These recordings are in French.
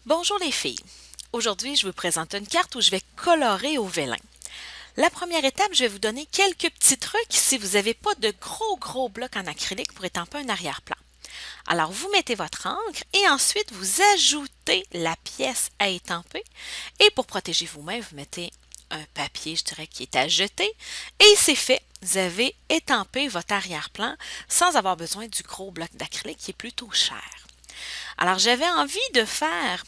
Bonjour les filles. Aujourd'hui, je vous présente une carte où je vais colorer au vélin. La première étape, je vais vous donner quelques petits trucs si vous n'avez pas de gros blocs en acrylique pour étamper un arrière-plan. Alors, vous mettez votre encre et ensuite vous ajoutez la pièce à étamper. Et pour protéger vous-même, vous mettez un papier, je dirais, qui est à jeter. Et c'est fait. Vous avez étampé votre arrière-plan sans avoir besoin du gros bloc d'acrylique qui est plutôt cher. Alors, j'avais envie de faire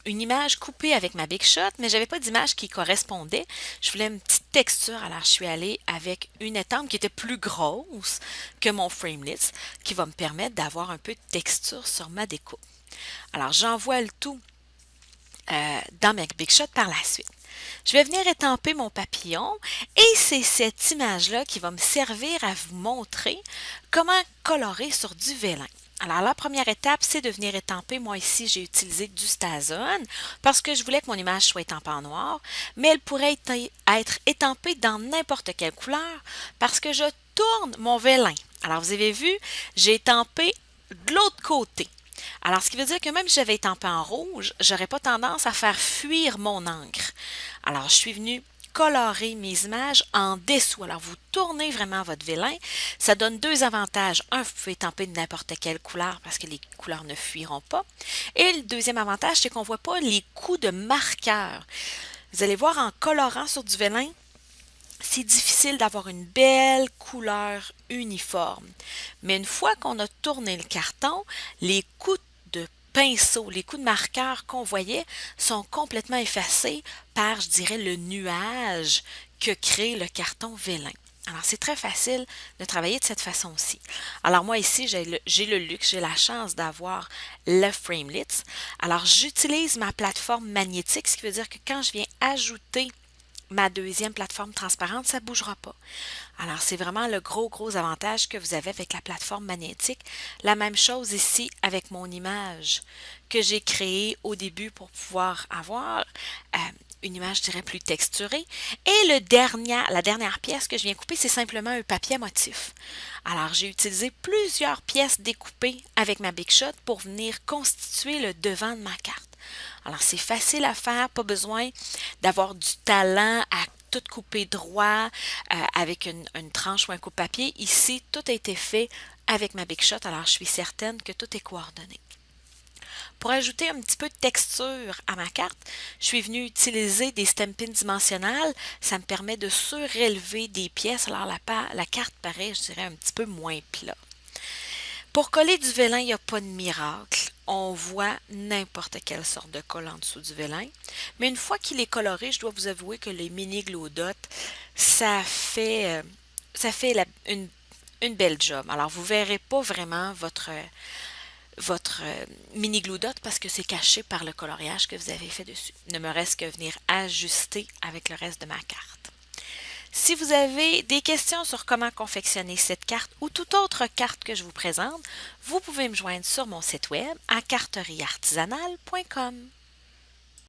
une image coupée avec ma Big Shot, mais j'avais pas d'image qui correspondait. Je voulais une petite texture, alors je suis allée avec une étampe qui était plus grosse que mon Framelits, qui va me permettre d'avoir un peu de texture sur ma découpe. Alors j'envoie le tout dans ma Big Shot par la suite. Je vais venir étamper mon papillon et c'est cette image-là qui va me servir à vous montrer comment colorer sur du vélin. Alors, la première étape, c'est de venir étamper. Moi, ici, j'ai utilisé du Stazone parce que je voulais que mon image soit étampée en noir, mais elle pourrait être étampée dans n'importe quelle couleur parce que je tourne mon vélin. Alors, vous avez vu, j'ai étampé de l'autre côté. Alors, ce qui veut dire que même si j'avais étampé en rouge, j'aurais pas tendance à faire fuir mon encre. Alors, je suis venue colorer mes images en dessous. Alors, vous tournez vraiment votre vélin. Ça donne deux avantages. Un, vous pouvez étamper de n'importe quelle couleur parce que les couleurs ne fuiront pas. Et le deuxième avantage, c'est qu'on ne voit pas les coups de marqueur. Vous allez voir en colorant sur du vélin, c'est difficile d'avoir une belle couleur uniforme. Mais une fois qu'on a tourné le carton, les coups de pinceau, les coups de marqueur qu'on voyait sont complètement effacés par, je dirais, le nuage que crée le carton vélin. Alors, c'est très facile de travailler de cette façon-ci. Alors, moi, ici, j'ai le luxe, j'ai la chance d'avoir le Framelits. Alors, j'utilise ma plateforme magnétique, ce qui veut dire que quand je viens ajouter ma deuxième plateforme transparente, ça ne bougera pas. Alors, c'est vraiment le gros avantage que vous avez avec la plateforme magnétique. La même chose ici avec mon image que j'ai créée au début pour pouvoir avoir une image, je dirais, plus texturée. Et la dernière pièce que je viens couper, c'est simplement un papier à motif. Alors, j'ai utilisé plusieurs pièces découpées avec ma Big Shot pour venir constituer le devant de ma carte. Alors, c'est facile à faire, pas besoin d'avoir du talent à tout couper droit avec une tranche ou un coupe-papier. Ici, tout a été fait avec ma Big Shot, alors je suis certaine que tout est coordonné. Pour ajouter un petit peu de texture à ma carte, je suis venue utiliser des stampins dimensionnels. Ça me permet de surélever des pièces, alors la carte paraît, je dirais, un petit peu moins plat. Pour coller du vélin, il n'y a pas de miracle. On voit n'importe quelle sorte de colle en dessous du vélin. Mais une fois qu'il est coloré, je dois vous avouer que les mini glue dots, une belle job. Alors, vous ne verrez pas vraiment votre mini glue dot parce que c'est caché par le coloriage que vous avez fait dessus. Il ne me reste que venir ajuster avec le reste de ma carte. Si vous avez des questions sur comment confectionner cette carte ou toute autre carte que je vous présente, vous pouvez me joindre sur mon site web à carterieartisanale.com.